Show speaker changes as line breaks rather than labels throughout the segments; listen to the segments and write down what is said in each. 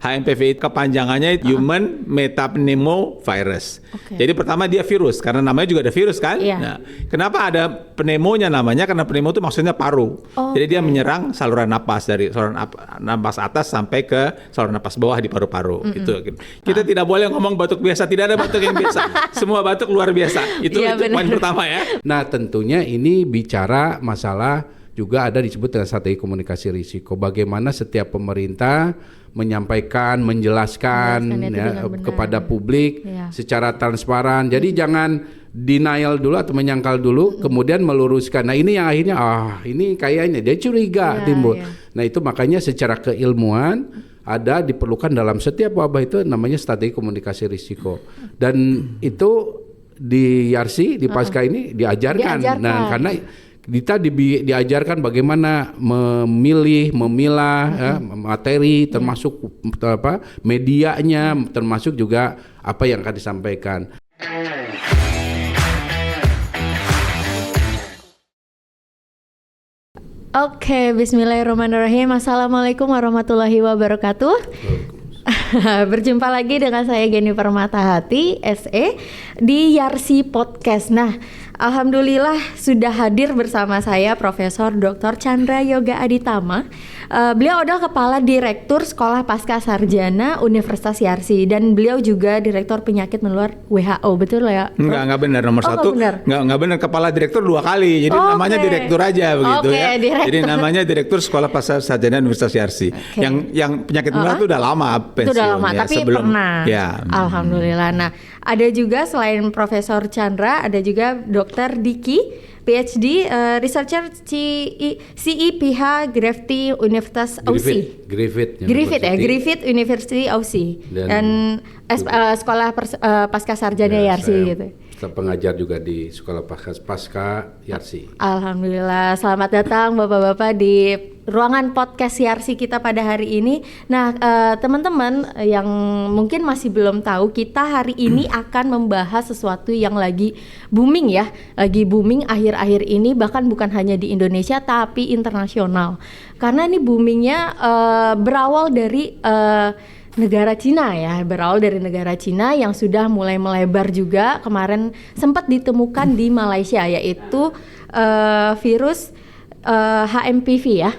HMPV kepanjangannya Human Metapneumovirus. Jadi pertama dia virus, karena namanya juga ada virus kan. Nah, kenapa ada pneumonya namanya? Karena pneumo itu maksudnya paru. Jadi dia menyerang saluran napas dari saluran napas atas sampai ke saluran napas bawah di paru-paru. Itu kita tidak boleh ngomong batuk biasa, tidak ada batuk yang biasa. Semua batuk luar biasa. Itu poin pertama ya.
Nah, tentunya ini bicara masalah juga ada disebut dengan strategi komunikasi risiko. Bagaimana setiap pemerintah menyampaikan, menjelaskan kepada publik secara transparan. Jadi jangan denial dulu atau menyangkal dulu, kemudian meluruskan. Nah ini yang akhirnya, ini kayaknya dia curiga timbul. Nah itu makanya secara keilmuan ada diperlukan dalam setiap wabah itu namanya strategi komunikasi risiko. Dan itu di YARSI, di Pasca ini diajarkan. Nah karena kita diajarkan bagaimana memilih, memilah materi, termasuk medianya, termasuk juga apa yang akan disampaikan.
Oke, bismillahirrahmanirrahim. Assalamualaikum warahmatullahi wabarakatuh. Berjumpa lagi dengan saya Geni Permatahati, SE di YARSI Podcast. Nah, alhamdulillah sudah hadir bersama saya Profesor Dr. Chandra Yoga Aditama. Beliau adalah Kepala Direktur Sekolah Pasca Sarjana Universitas YARSI dan beliau juga Direktur Penyakit Menular WHO. Betul ya?
Enggak benar. Nomor satu enggak benar, Kepala Direktur 2 kali. Jadi namanya direktur aja begitu ya. Direktur. Jadi namanya Direktur Sekolah Pasca Sarjana Universitas YARSI. Yang penyakit menular itu udah lama pensiun. Itu udah lama, ya, tapi sebelum, pernah. Ya.
Alhamdulillah. Nah, ada juga selain Profesor Chandra, ada juga Dr. Diki, PhD, Researcher CIPH Griffith Universitas Aussie. Griffith University Aussie. Dan Sekolah Pasca Sarjana YARSI gitu.
Pengajar juga di Sekolah Pasca YARSI.
Alhamdulillah, selamat datang Bapak-bapak di ruangan podcast YARSI kita pada hari ini. Nah, teman-teman yang mungkin masih belum tahu, kita hari ini akan membahas sesuatu yang lagi booming ya, lagi booming akhir-akhir ini, bahkan bukan hanya di Indonesia tapi internasional. Karena ini boomingnya berawal dari negara Cina ya, berawal dari negara Cina yang sudah mulai melebar juga. Kemarin sempat ditemukan di Malaysia, yaitu virus HMPV ya,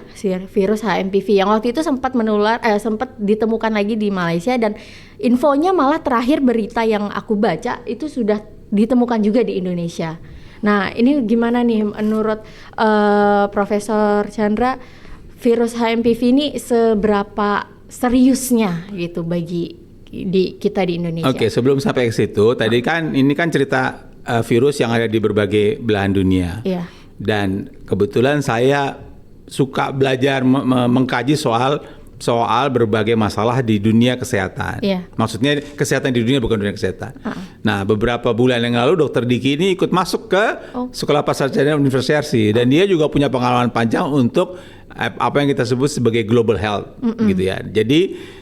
virus HMPV yang waktu itu sempat sempat ditemukan lagi di Malaysia, dan infonya malah terakhir berita yang aku baca itu sudah ditemukan juga di Indonesia. Nah ini gimana nih menurut Profesor Chandra, virus HMPV ini seberapa seriusnya gitu bagi kita di Indonesia?
Oke, sebelum sampai ke situ, tadi kan ini kan cerita virus yang ada di berbagai belahan dunia.
Iya.
Dan kebetulan saya suka belajar mengkaji soal berbagai masalah di dunia kesehatan.
Iya.
Maksudnya kesehatan di dunia, bukan dunia kesehatan. Nah, beberapa bulan yang lalu Dr. Diki ini ikut masuk ke Sekolah Pasca Sarjana Universitas YARSI, dan dia juga punya pengalaman panjang untuk apa yang kita sebut sebagai global health gitu ya. Jadi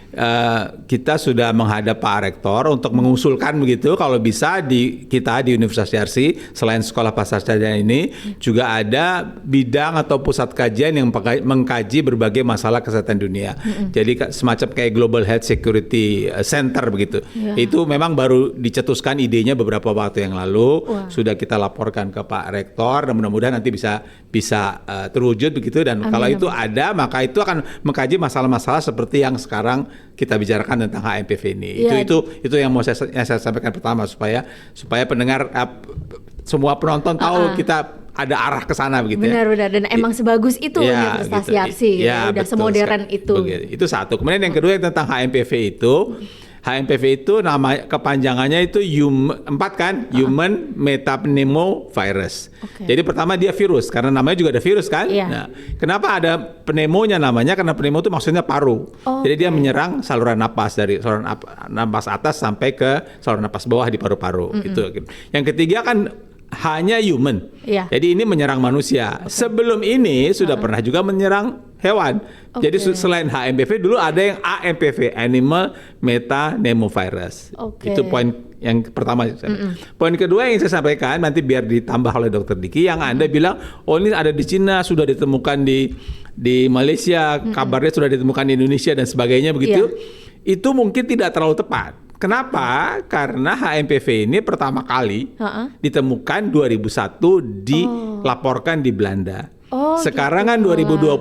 kita sudah menghadap Pak Rektor untuk mengusulkan begitu, kalau bisa kita di Universitas YARSI selain Sekolah Pasca Sarjana ini juga ada bidang atau pusat kajian yang mengkaji berbagai masalah kesehatan dunia. Jadi semacam kayak Global Health Security Center begitu. Itu memang baru dicetuskan idenya beberapa waktu yang lalu. Sudah kita laporkan ke Pak Rektor dan mudah-mudahan nanti bisa terwujud begitu, dan kalau itu ada, maka itu akan mengkaji masalah-masalah seperti yang sekarang kita bicarakan tentang HMPV ini. Itu yang mau saya sampaikan pertama, supaya pendengar semua penonton tahu kita ada arah ke sana begitu.
Benar-benar, dan emang sebagus itu Universitas YARSI, udah semodern itu.
Itu satu. Kemudian yang kedua tentang HMPV itu. HMPV itu nama kepanjangannya itu Human Metapneumovirus. Jadi pertama dia virus, karena namanya juga ada virus kan. Nah, kenapa ada pneumonya namanya? Karena pneumo itu maksudnya paru. Jadi dia menyerang saluran napas dari saluran napas atas sampai ke saluran napas bawah di paru-paru. Itu. Yang ketiga kan hanya human. Jadi ini menyerang manusia. Sebelum ini sudah pernah juga menyerang hewan. Jadi selain HMPV dulu ada yang AMPV, Animal Metapneumovirus. Itu poin yang pertama. Poin kedua yang saya sampaikan nanti biar ditambah oleh Dr. Diki, yang Anda bilang ini ada di Cina, sudah ditemukan di Malaysia, kabarnya sudah ditemukan di Indonesia dan sebagainya begitu. itu mungkin tidak terlalu tepat. Kenapa? Karena HMPV ini pertama kali ditemukan 2001 dilaporkan di Belanda. Sekarang kan 2025.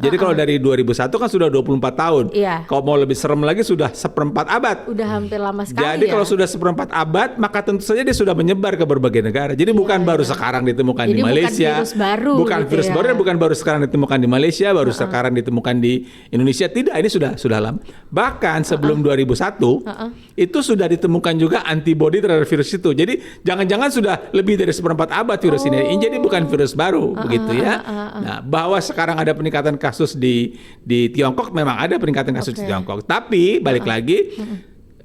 Jadi kalau dari 2001 kan sudah 24 tahun.
Iya.
Kalau mau lebih serem lagi sudah seperempat abad.
Udah hampir lama sekali.
Jadi kalau sudah seperempat abad, maka tentu saja dia sudah menyebar ke berbagai negara. Jadi bukan baru sekarang ditemukan di Malaysia.
Bukan virus baru.
Bukan
gitu
virus
ya.
baru dan bukan baru sekarang ditemukan di Malaysia, baru sekarang ditemukan di Indonesia. Tidak, ini sudah lama. Bahkan sebelum 2001 itu sudah ditemukan juga antibodi terhadap virus itu. Jadi jangan-jangan sudah lebih dari seperempat abad virus ini. Jadi bukan virus baru, begitu ya. Nah, bahwa sekarang ada peningkatan kasus di Tiongkok, memang ada peningkatan kasus di Tiongkok. Tapi balik lagi,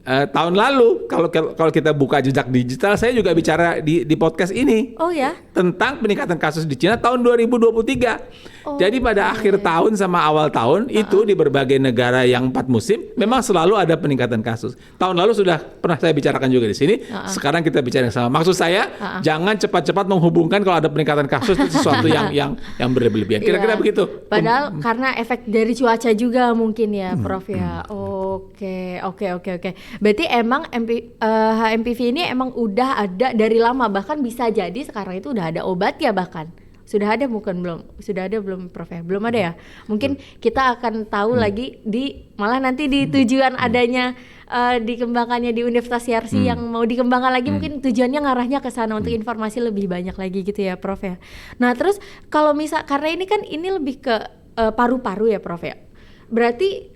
tahun lalu kalau kita buka jejak digital, saya juga bicara di podcast ini.
Oh ya.
Tentang peningkatan kasus di Cina tahun 2023. Jadi pada akhir tahun sama awal tahun itu di berbagai negara yang 4 musim memang selalu ada peningkatan kasus. Tahun lalu sudah pernah saya bicarakan juga di sini. Sekarang kita bicara yang sama. Maksud saya jangan cepat-cepat menghubungkan kalau ada peningkatan kasus itu sesuatu yang berlebihan. Kira-kira begitu.
Padahal karena efek dari cuaca juga mungkin ya, Prof ya. Oke. Berarti emang HMPV ini emang udah ada dari lama, bahkan bisa jadi sekarang itu udah ada obat ya bahkan. Sudah ada bukan belum? Sudah ada belum Prof ya? Belum ada ya? Mungkin kita akan tahu lagi malah nanti di tujuan adanya dikembangkannya di Universitas Yarsi yang mau dikembangkan lagi, mungkin tujuannya ngarahnya ke sana untuk informasi lebih banyak lagi gitu ya Prof ya. Nah terus kalau karena ini kan ini lebih ke paru-paru ya Prof ya. Berarti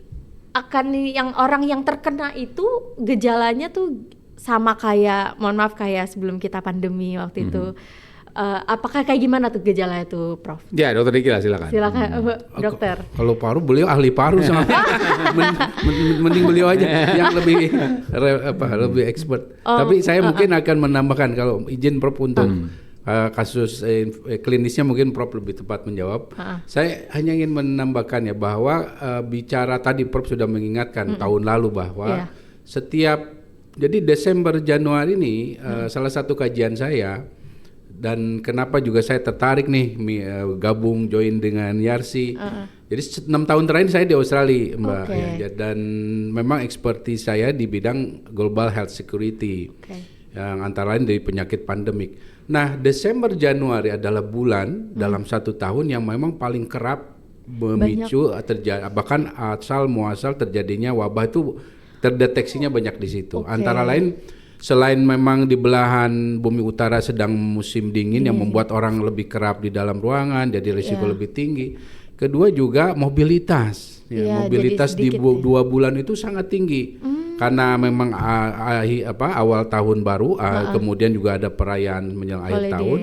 akan orang yang terkena itu gejalanya tuh sama kayak, mohon maaf, kayak sebelum kita pandemi waktu itu. Apakah kayak gimana tuh gejalanya tuh Prof?
Ya, Dokter Diki lah, silakan.
Silakan Dokter.
Kalau paru, beliau ahli paru sama mending beliau aja yang lebih expert. Tapi saya mungkin akan menambahkan, kalau izin Prof untuk kasus klinisnya mungkin Prof lebih tepat menjawab. Saya hanya ingin menambahkan ya bahwa bicara tadi Prof sudah mengingatkan tahun lalu bahwa setiap, jadi Desember Januari ini salah satu kajian saya, dan kenapa juga saya tertarik nih gabung join dengan Yarsi. Jadi 6 tahun terakhir saya di Australia, Mbak. Ya, dan memang ekspertis saya di bidang global health security, yang antara lain dari penyakit pandemik. Nah, Desember Januari adalah bulan dalam 1 tahun yang memang paling kerap memicu bahkan asal muasal terjadinya wabah itu terdeteksinya banyak di situ. Antara lain, selain memang di belahan bumi utara sedang musim dingin yang membuat orang lebih kerap di dalam ruangan, jadi risiko lebih tinggi. Kedua juga mobilitas. Mobilitas di 2 bulan itu sangat tinggi. Karena memang awal tahun baru, kemudian juga ada perayaan menjelang akhir tahun.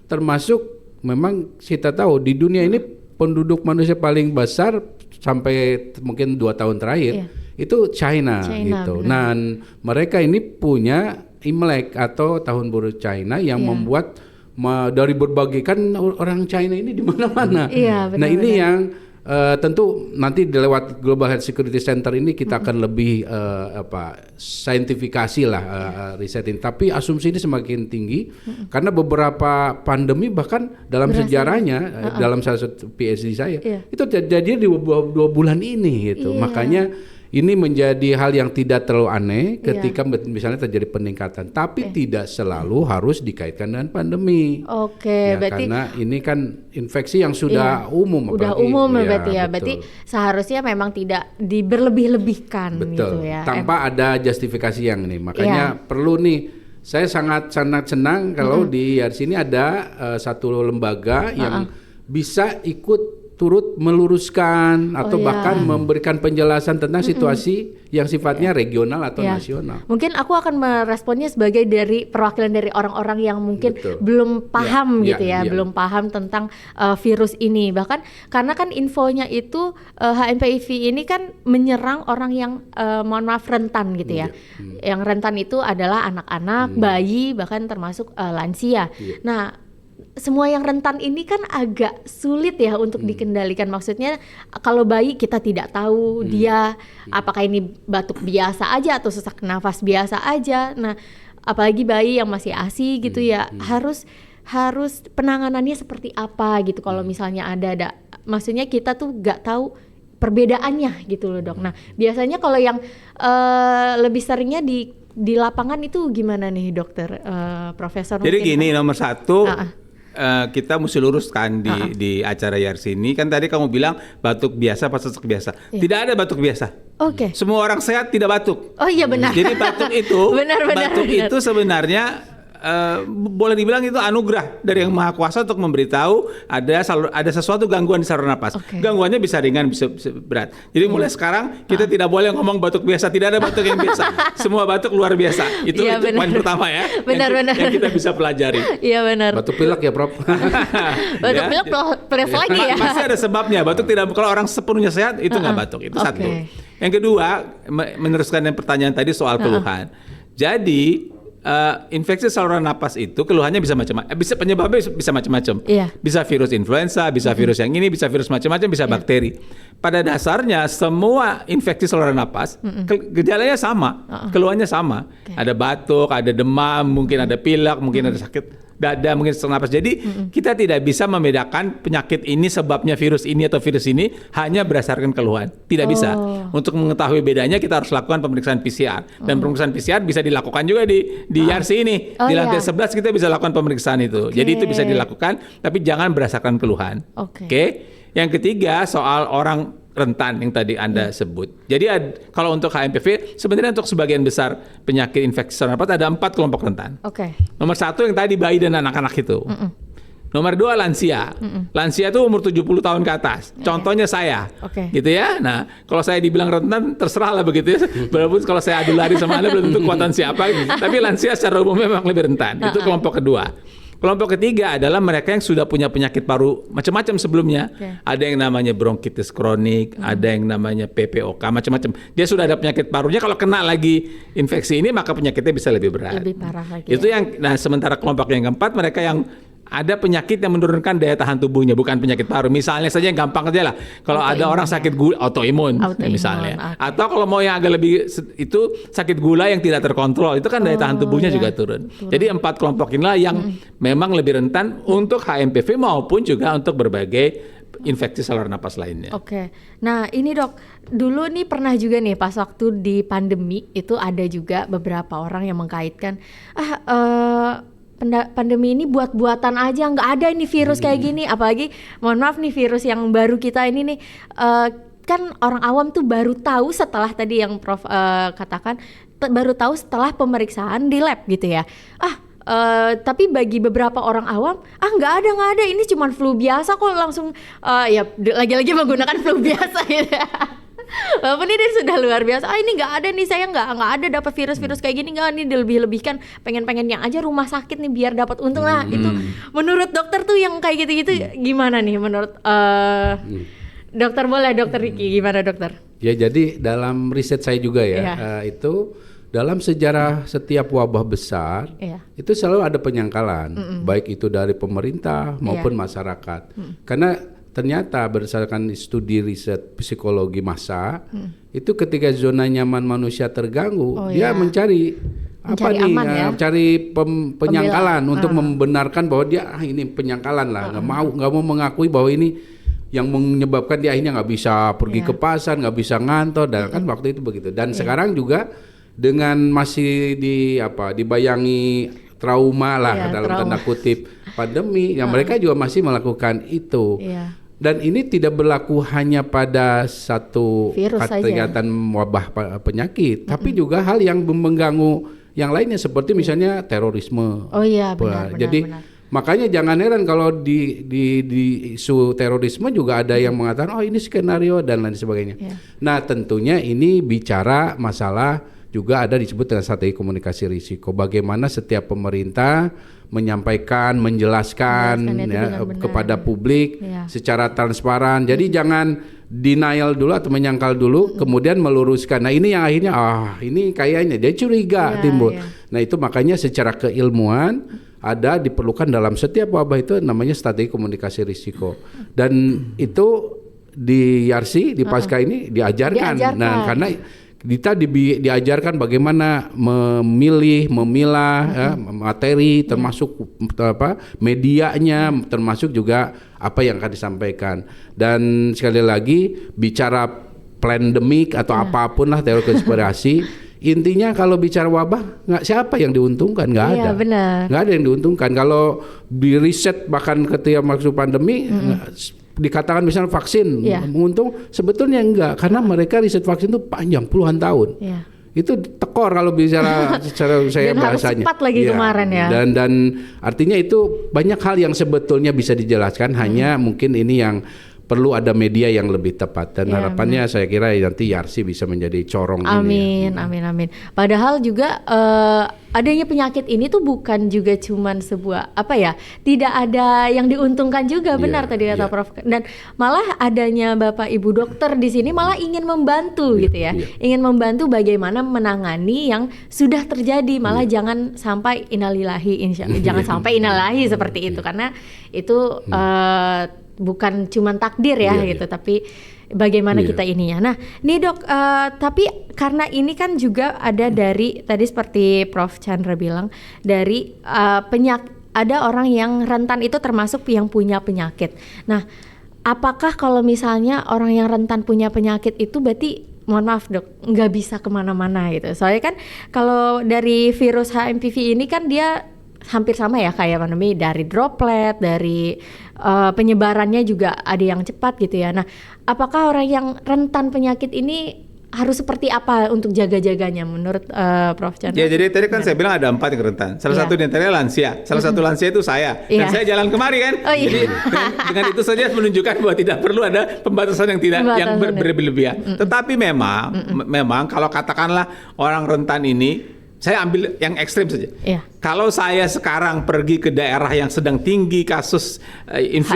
Termasuk memang kita tahu di dunia ini penduduk manusia paling besar sampai mungkin 2 tahun terakhir. Itu China gitu. Nah, mereka ini punya Imlek atau tahun baru China yang membuat dari berbagai, kan orang China ini di mana-mana. Nah, ini yang tentu nanti lewat Global Health Security Center ini kita akan lebih saintifikasi lah riset ini. Tapi asumsi ini semakin tinggi karena beberapa pandemi bahkan dalam sejarahnya dalam salah satu PhD saya itu terjadi di 2 bulan ini gitu. Makanya ini menjadi hal yang tidak terlalu aneh ketika misalnya terjadi peningkatan, tapi tidak selalu harus dikaitkan dengan pandemi. Berarti karena ini kan infeksi yang sudah umum.
Udah umum berarti ya. Betul. Berarti seharusnya memang tidak diberlebih-lebihkan.
Betul.
Gitu ya.
Tanpa ada justifikasi yang ini. Makanya perlu nih. Saya sangat senang kalau di Yarsi ini ada satu lembaga yang bisa ikut turut meluruskan atau bahkan memberikan penjelasan tentang situasi yang sifatnya regional atau nasional.
Mungkin aku akan meresponnya sebagai dari perwakilan dari orang-orang yang mungkin belum paham belum paham tentang virus ini. Bahkan karena kan infonya itu HMPV ini kan menyerang orang yang mohon maaf rentan gitu ya. Yang rentan itu adalah anak-anak, bayi, bahkan termasuk lansia. Nah, semua yang rentan ini kan agak sulit ya untuk dikendalikan. Maksudnya kalau bayi kita tidak tahu dia apakah ini batuk biasa aja atau sesak nafas biasa aja. Nah, apalagi bayi yang masih ASI gitu ya, harus penanganannya seperti apa gitu. Kalau misalnya ada maksudnya kita tuh nggak tahu perbedaannya gitu loh dok. Nah biasanya kalau yang lebih seringnya di lapangan itu gimana nih dokter, Profesor?
Jadi gini, nomor satu kita mesti luruskan di acara YRC ini. Kan tadi kamu bilang batuk biasa apa sesak biasa. Tidak ada batuk biasa.
Oke.
Semua orang sehat tidak batuk.
Oh iya benar.
Jadi batuk itu
benar.
itu sebenarnya boleh dibilang itu anugerah dari Yang Maha Kuasa untuk memberitahu ada sesuatu gangguan di saluran napas. Gangguannya bisa ringan, bisa berat. Jadi mulai sekarang kita tidak boleh ngomong batuk biasa. Tidak ada batuk yang biasa. Semua batuk luar biasa. Itu poin pertama ya.
Benar.
Yang kita bisa pelajari.
Iya benar.
Batuk pilek ya Prof.
Batuk pilek plus lagi ya.
Pasti ada sebabnya. Batuk tidak, kalau orang sepenuhnya sehat itu nggak batuk. Itu satu. Yang kedua, meneruskan yang pertanyaan tadi soal keluhan. Jadi infeksi saluran napas itu keluhannya bisa macam-macam, penyebabnya bisa macam-macam. Bisa virus influenza, bisa virus yang ini, bisa virus macam-macam, bisa bakteri. Pada dasarnya semua infeksi saluran napas gejalanya sama, keluhannya sama. Ada batuk, ada demam, mungkin ada pilek, mungkin ada sakit dada, mungkin sesak napas. Jadi kita tidak bisa membedakan penyakit ini sebabnya virus ini atau virus ini hanya berdasarkan keluhan. Tidak bisa. Untuk mengetahui bedanya kita harus lakukan pemeriksaan PCR. Dan pemeriksaan PCR bisa dilakukan juga di YRC ini. Di lantai 11 kita bisa lakukan pemeriksaan itu. Jadi itu bisa dilakukan, tapi jangan berdasarkan keluhan. Oke. Yang ketiga soal orang rentan yang tadi Anda sebut. Jadi kalau untuk HMPV sebenarnya untuk sebagian besar penyakit infeksi saluran napas ada 4 kelompok rentan. Nomor 1 yang tadi bayi dan anak-anak itu. Nomor 2 lansia. Lansia itu umur 70 tahun ke atas. Contohnya saya. Gitu ya. Nah, kalau saya dibilang rentan terserah lah begitu ya. Walaupun kalau saya adu lari sama Anda belum tentu kekuatan siapa. Tapi lansia secara umumnya memang lebih rentan. Itu kelompok kedua. Kelompok ketiga adalah mereka yang sudah punya penyakit paru macam-macam sebelumnya. Ada yang namanya bronkitis kronik, ada yang namanya PPOK, macam-macam. Dia sudah ada penyakit parunya, kalau kena lagi infeksi ini maka penyakitnya bisa lebih berat.
Lebih parah lagi.
Itu yang sementara kelompok yang keempat mereka yang ada penyakit yang menurunkan daya tahan tubuhnya, bukan penyakit paru. Misalnya saja yang gampang aja lah. Kalau ada orang sakit gula, autoimun misalnya. Atau kalau mau yang agak lebih itu sakit gula yang tidak terkontrol, itu kan daya tahan tubuhnya juga turun. Jadi 4 kelompok inilah yang memang lebih rentan untuk HMPV maupun juga untuk berbagai infeksi saluran napas lainnya.
Nah ini dok, dulu nih pernah juga nih pas waktu di pandemi itu ada juga beberapa orang yang mengkaitkan pandemi ini buat-buatan aja, nggak ada ini virus kayak gini. Apalagi mohon maaf nih virus yang baru kita ini nih kan orang awam tuh baru tahu setelah tadi yang Prof katakan, baru tahu setelah pemeriksaan di lab gitu ya. Tapi bagi beberapa orang awam nggak ada, ini cuma flu biasa kok, langsung ya lagi-lagi menggunakan flu biasa gitu ya. Walaupun ini sudah luar biasa, ini nggak ada nih, saya nggak ada dapat virus kayak gini, nggak, ini dilebih-lebihkan, pengen-pengennya aja rumah sakit nih biar dapat untung lah. Itu menurut dokter tuh yang kayak gitu-gitu gimana nih menurut dokter? Boleh dokter Riki, gimana dokter?
Ya jadi dalam riset saya juga ya, itu dalam sejarah setiap wabah besar itu selalu ada penyangkalan, baik itu dari pemerintah maupun masyarakat. Karena ternyata berdasarkan studi riset psikologi massa, itu ketika zona nyaman manusia terganggu, dia mencari penyangkalan untuk membenarkan bahwa dia ini penyangkalan lah, nggak mau mengakui bahwa ini yang menyebabkan dia akhirnya nggak bisa pergi ke pasar, nggak bisa ngantor, dan kan waktu itu begitu. Dan sekarang juga dengan masih dibayangi trauma lah dalam tanda kutip pandemi, yang mereka juga masih melakukan itu. Dan ini tidak berlaku hanya pada satu kegiatan wabah penyakit, tapi juga hal yang mengganggu yang lainnya seperti misalnya terorisme.
Benar.
Jadi makanya jangan heran kalau di isu terorisme juga ada yang mengatakan ini skenario dan lain sebagainya. Nah tentunya ini bicara masalah juga ada disebut dengan strategi komunikasi risiko. Bagaimana setiap pemerintah menyampaikan, menjelaskan kepada publik secara transparan. Jadi jangan denial dulu atau menyangkal dulu, kemudian meluruskan. Nah ini yang akhirnya ini kayaknya dia curiga timbul. Nah itu makanya secara keilmuan diperlukan dalam setiap wabah itu namanya strategi komunikasi risiko. Dan itu di YRC, di Pasca ini diajarkan. Nah karena kita diajarkan bagaimana memilah ya, materi, termasuk medianya, termasuk juga apa yang akan disampaikan. Dan sekali lagi bicara pandemik atau apapun lah teori konspirasi, intinya kalau bicara wabah siapa yang diuntungkan? Nggak ada. Nggak ada yang diuntungkan. Kalau di riset bahkan ketika masuk pandemi dikatakan misalnya vaksin menguntung, sebetulnya enggak, karena mereka riset vaksin itu panjang puluhan tahun. Itu tekor kalau bicara secara saya
dan
bahasanya.
Harus cepat lagi kemarin ya.
Dan artinya itu banyak hal yang sebetulnya bisa dijelaskan, hanya mungkin ini yang perlu ada media yang lebih tepat, dan harapannya saya kira nanti YARSI bisa menjadi corong
amin,
ini.
Amin. Padahal juga adanya penyakit ini tuh bukan juga cuman sebuah tidak ada yang diuntungkan juga, benar tadi kata Prof. Dan malah adanya Bapak Ibu dokter di sini malah ingin membantu gitu ya. Ingin membantu bagaimana menangani yang sudah terjadi, malah jangan sampai innalillahi jangan sampai innalillahi seperti itu, karena itu bukan cuman takdir ya gitu, tapi bagaimana kita ininya. Nah, nih Dok, tapi karena ini kan juga ada dari tadi seperti Prof Chandra bilang, dari ada orang yang rentan itu termasuk yang punya penyakit. Nah, apakah kalau misalnya orang yang rentan punya penyakit itu berarti, mohon maaf Dok, nggak bisa kemana-mana gitu? Soalnya kan kalau dari virus HMPV ini kan dia hampir sama ya kayak pandemi, dari droplet, dari penyebarannya juga ada yang cepat gitu ya. Nah, apakah orang yang rentan penyakit ini harus seperti apa untuk jaga-jaganya menurut Prof Chandra?
Ya, jadi tadi kan saya bilang ada 4 yang rentan. Salah satu di antaranya lansia. Salah satu lansia itu saya. Dan saya jalan kemari kan. Jadi dengan itu saja menunjukkan bahwa tidak perlu ada pembatasan yang yang berlebihan. Tetapi memang kalau katakanlah orang rentan ini, saya ambil yang ekstrim saja. Kalau saya sekarang pergi ke daerah yang sedang tinggi kasus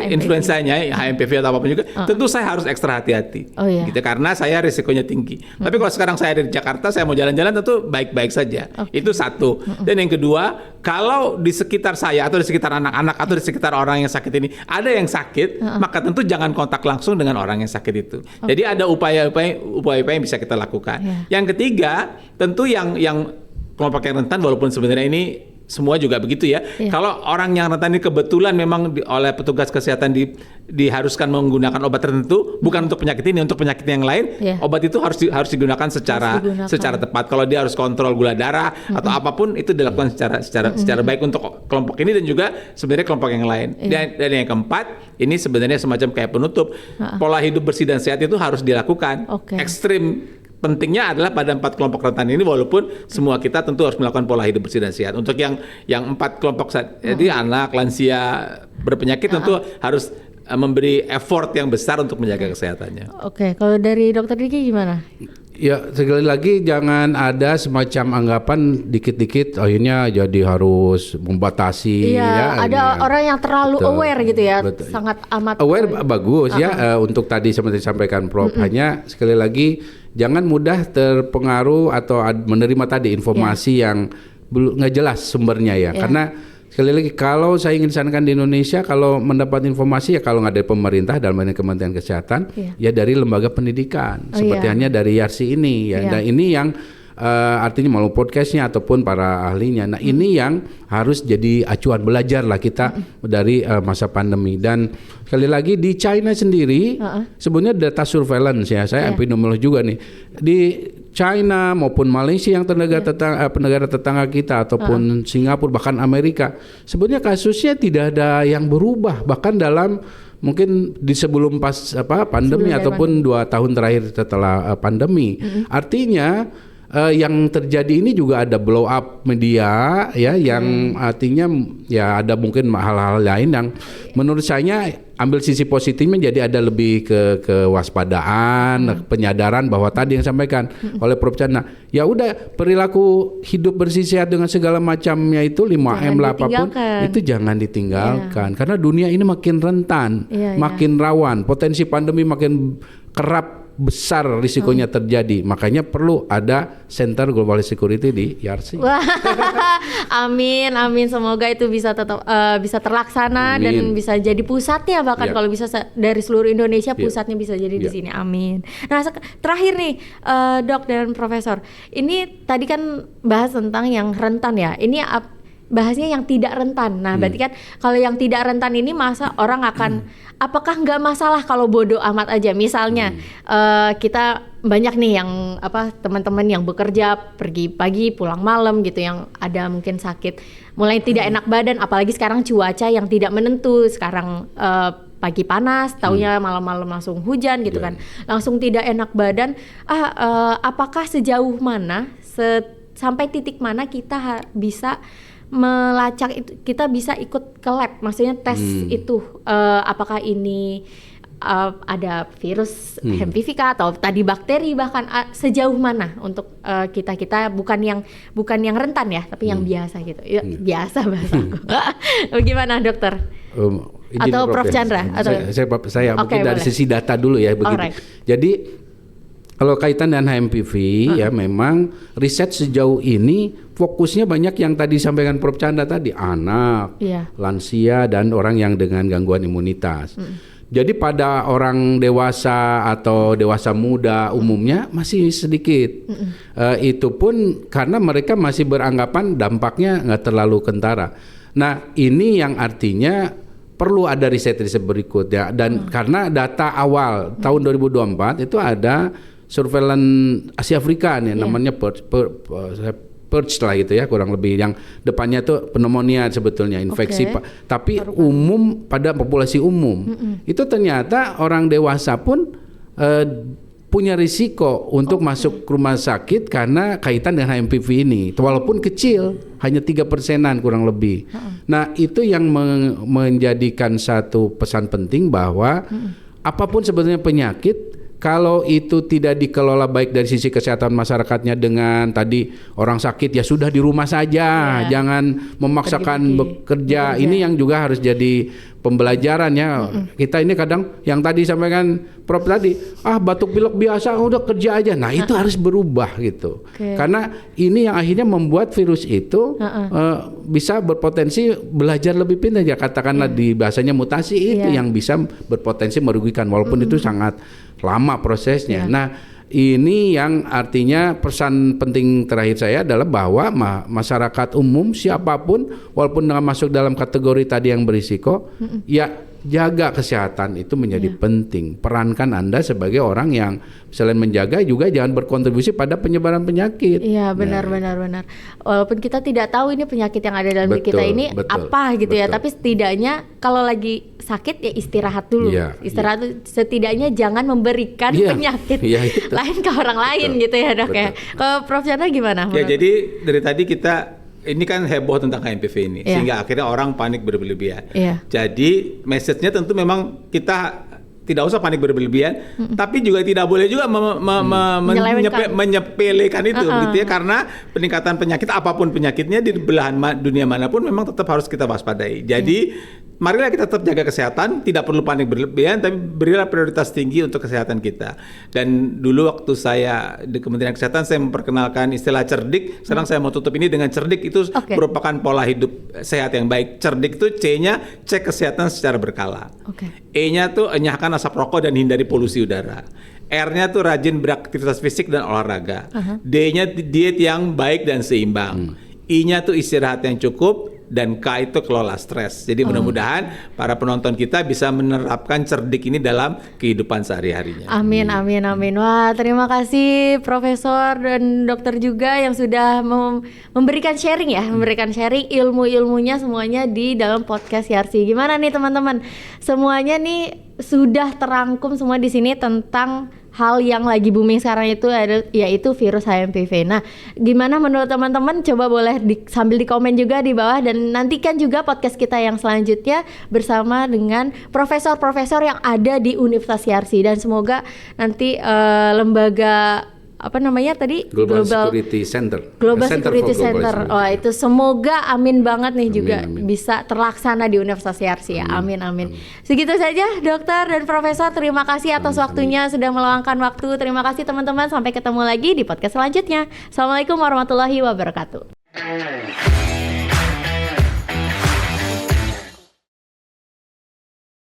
influenzanya, HMPV atau apapun juga, tentu saya harus ekstra hati-hati. Gitu, karena saya risikonya tinggi. Tapi kalau sekarang saya ada di Jakarta, saya mau jalan-jalan tentu baik-baik saja. Itu satu. Dan yang kedua, kalau di sekitar saya atau di sekitar anak-anak atau di sekitar orang yang sakit ini ada yang sakit, maka tentu jangan kontak langsung dengan orang yang sakit itu. Jadi ada upaya-upaya yang bisa kita lakukan. Yang ketiga, tentu yang kelompok yang rentan, walaupun sebenarnya ini semua juga begitu ya. Kalau orang yang rentan ini kebetulan memang oleh petugas kesehatan diharuskan menggunakan obat tertentu, bukan untuk penyakit ini, untuk penyakit yang lain, obat itu harus digunakan secara tepat. Kalau dia harus kontrol gula darah atau apapun, itu dilakukan secara baik untuk kelompok ini dan juga sebenarnya kelompok yang lain. Dan yang keempat, ini sebenarnya semacam kayak penutup, pola hidup bersih dan sehat itu harus dilakukan. Ekstrim pentingnya adalah pada 4 kelompok rentan ini, walaupun semua kita tentu harus melakukan pola hidup bersih dan sehat. Untuk yang 4 kelompok, jadi anak, lansia, berpenyakit tentu harus memberi effort yang besar untuk menjaga kesehatannya.
Kalau dari Dokter Diki gimana?
Ya, sekali lagi jangan ada semacam anggapan dikit-dikit akhirnya jadi harus membatasi.
Ada orang yang terlalu aware gitu ya, sangat amat
aware. Bagus ya, untuk tadi seperti disampaikan Prof. Hanya sekali lagi jangan mudah terpengaruh atau menerima tadi informasi yang belum nggak jelas sumbernya ya. Karena sekali lagi kalau saya ingin sarankan di Indonesia, kalau mendapat informasi kalau nggak dari pemerintah dalam hal ini Kementerian Kesehatan, ya dari lembaga pendidikan seperti hanya dari YARSI ini ya. Dan ini yang artinya melalui podcastnya ataupun para ahlinya. Nah ini yang harus jadi acuan, belajar lah kita dari masa pandemi. Dan sekali lagi di China sendiri sebenarnya data surveillance ya, saya epidemiolog juga nih, di China maupun Malaysia yang negara tetangga kita ataupun Singapura bahkan Amerika, sebenarnya kasusnya tidak ada yang berubah, bahkan dalam mungkin di sebelum pandemi ataupun 2 tahun terakhir setelah pandemi. Artinya yang terjadi ini juga ada blow up media ya, yang artinya ya ada mungkin hal-hal lain yang menurut saya ambil sisi positifnya, jadi ada lebih kewaspadaan, penyadaran bahwa tadi yang disampaikan oleh Prof Chandra, ya udah perilaku hidup bersih sehat dengan segala macamnya itu 5M lah apapun itu jangan ditinggalkan, karena dunia ini makin rentan, makin rawan, potensi pandemi makin kerap besar risikonya terjadi. Makanya perlu ada Center Global Security di YARSI.
Wah, amin. Semoga itu bisa tetap bisa terlaksana. Amin. Dan bisa jadi pusatnya, bahkan kalau bisa dari seluruh Indonesia pusatnya bisa jadi di sini. Amin. Nah, terakhir nih, Dok dan Profesor, ini tadi kan bahas tentang yang rentan ya. Ini bahasnya yang tidak rentan. Nah, berarti kan kalau yang tidak rentan ini masa orang akan apakah nggak masalah kalau bodoh amat aja? Misalnya kita banyak nih yang teman-teman yang bekerja pergi pagi pulang malam gitu, yang ada mungkin sakit, mulai tidak enak badan, apalagi sekarang cuaca yang tidak menentu. Sekarang pagi panas, taunya malam-malam langsung hujan gitu kan. Langsung tidak enak badan. Apakah sejauh mana sampai titik mana kita bisa melacak itu, kita bisa ikut ke lab, maksudnya tes itu apakah ini ada virus HMPV atau tadi bakteri, bahkan sejauh mana untuk kita bukan yang rentan ya, tapi yang biasa gitu. Ya, biasa bahasa aku. Bagaimana dokter? Atau Prof Chandra?
Saya mungkin dari sisi data dulu ya begitu. Alright. Jadi kalau kaitan dengan HMPV ya memang riset sejauh ini fokusnya banyak yang tadi disampaikan Prof Chandra tadi, anak, lansia dan orang yang dengan gangguan imunitas. Jadi pada orang dewasa atau dewasa muda umumnya masih sedikit. Itu pun karena mereka masih beranggapan dampaknya nggak terlalu kentara. Nah ini yang artinya perlu ada riset-riset berikut ya. Dan karena data awal tahun 2024 itu ada surveillance Asia Afrika nih, namanya PERCH lah gitu ya, kurang lebih, yang depannya tuh pneumonia sebetulnya, infeksi tapi umum pada populasi umum. Itu ternyata orang dewasa pun punya risiko untuk masuk rumah sakit karena kaitan dengan HMPV ini, walaupun kecil, hanya 3%-an kurang lebih. Nah itu yang menjadikan satu pesan penting bahwa apapun sebetulnya penyakit, kalau itu tidak dikelola baik dari sisi kesehatan masyarakatnya dengan tadi orang sakit ya sudah di rumah saja, jangan memaksakan bekerja. Ini yang juga harus jadi pembelajaran ya. Kita ini kadang yang tadi sampaikan Prof tadi, batuk pilek biasa udah kerja aja. Nah itu harus berubah gitu. Karena ini yang akhirnya membuat virus itu bisa berpotensi belajar lebih pintar ya, katakanlah di bahasanya mutasi itu yang bisa berpotensi merugikan, walaupun itu sangat lama prosesnya. Nah ini yang artinya pesan penting terakhir saya adalah bahwa masyarakat umum siapapun walaupun masuk dalam kategori tadi yang berisiko, ya jaga kesehatan itu menjadi penting. Perankan Anda sebagai orang yang selain menjaga juga jangan berkontribusi pada penyebaran penyakit. Iya benar.
Walaupun kita tidak tahu ini penyakit yang ada dalam diri kita ini apa gitu ya, tapi setidaknya kalau lagi sakit ya istirahat dulu. Istirahat setidaknya jangan memberikan penyakit lain ke orang lain gitu ya dok ya. Kalau Prof Chandra gimana?
Ya jadi dari tadi kita ini kan heboh tentang HMPV ini, sehingga akhirnya orang panik berlebihan. Jadi message-nya tentu memang kita tidak usah panik berlebihan, tapi juga tidak boleh juga menyepelekan itu, gitu ya, karena peningkatan penyakit apapun penyakitnya di belahan dunia manapun memang tetap harus kita waspadai. Jadi marilah kita tetap jaga kesehatan, tidak perlu panik berlebihan, tapi berilah prioritas tinggi untuk kesehatan kita. Dan dulu waktu saya di Kementerian Kesehatan, saya memperkenalkan istilah cerdik. Sekarang saya mau tutup ini dengan cerdik itu merupakan pola hidup sehat yang baik. Cerdik itu C-nya cek kesehatan secara berkala. E-nya tuh enyahkan asap rokok dan hindari polusi udara. R-nya tuh rajin beraktivitas fisik dan olahraga. D-nya diet yang baik dan seimbang. I-nya tuh istirahat yang cukup. Dan K itu kelola stres. Jadi mudah-mudahan para penonton kita bisa menerapkan cerdik ini dalam kehidupan sehari-harinya.
Amin. Wah, terima kasih Profesor dan Dokter juga yang sudah memberikan sharing ilmu-ilmunya semuanya di dalam podcast YARSI. Gimana nih teman-teman? Semuanya nih sudah terangkum semua di sini tentang hal yang lagi booming sekarang itu yaitu virus HMPV. Nah, gimana menurut teman-teman? Coba boleh sambil di komen juga di bawah, dan nantikan juga podcast kita yang selanjutnya bersama dengan profesor-profesor yang ada di Universitas YARSI, dan semoga nanti lembaga apa namanya tadi
Global Security Center.
Global
Center
Security
for Global
Center.
Security.
Oh, itu semoga amin banget nih
Amin,
juga
amin.
bisa terlaksana di Universitas Yarsi ya. Amin. Segitu saja dokter dan profesor, terima kasih atas waktunya sudah meluangkan waktu. Terima kasih teman-teman, sampai ketemu lagi di podcast selanjutnya. Assalamualaikum warahmatullahi wabarakatuh.